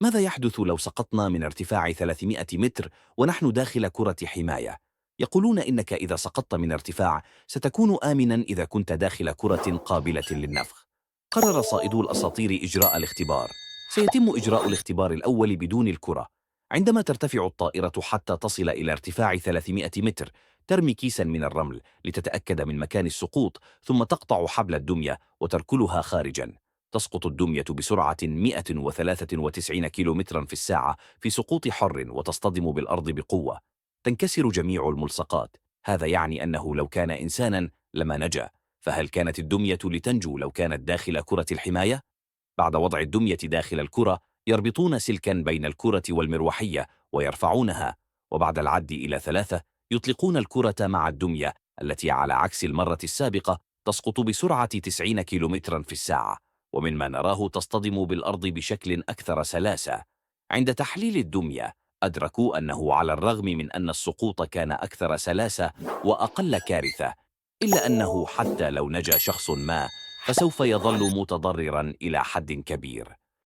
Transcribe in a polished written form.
ماذا يحدث لو سقطنا من ارتفاع 300 متر ونحن داخل كرة حماية؟ يقولون إنك إذا سقطت من ارتفاع ستكون آمناً إذا كنت داخل كرة قابلة للنفخ. قرر صائدو الأساطير إجراء الاختبار. سيتم إجراء الاختبار الأول بدون الكرة. عندما ترتفع الطائرة حتى تصل إلى ارتفاع 300 متر، ترمي كيساً من الرمل لتتأكد من مكان السقوط، ثم تقطع حبل الدمية وتركلها خارجاً. تسقط الدمية بسرعة 193 كيلومترا في الساعة في سقوط حر وتصطدم بالأرض بقوة. تنكسر جميع الملصقات. هذا يعني أنه لو كان إنسانا لما نجا. فهل كانت الدمية لتنجو لو كانت داخل كرة الحماية؟ بعد وضع الدمية داخل الكرة، يربطون سلكا بين الكرة والمروحية ويرفعونها، وبعد العد إلى 3 يطلقون الكرة مع الدمية التي على عكس المرة السابقة تسقط بسرعة 90 كيلومترا في الساعة، ومما نراه تصطدم بالأرض بشكل أكثر سلاسة. عند تحليل الدمية أدركوا أنه على الرغم من أن السقوط كان أكثر سلاسة وأقل كارثة، إلا أنه حتى لو نجا شخص ما فسوف يظل متضررا إلى حد كبير.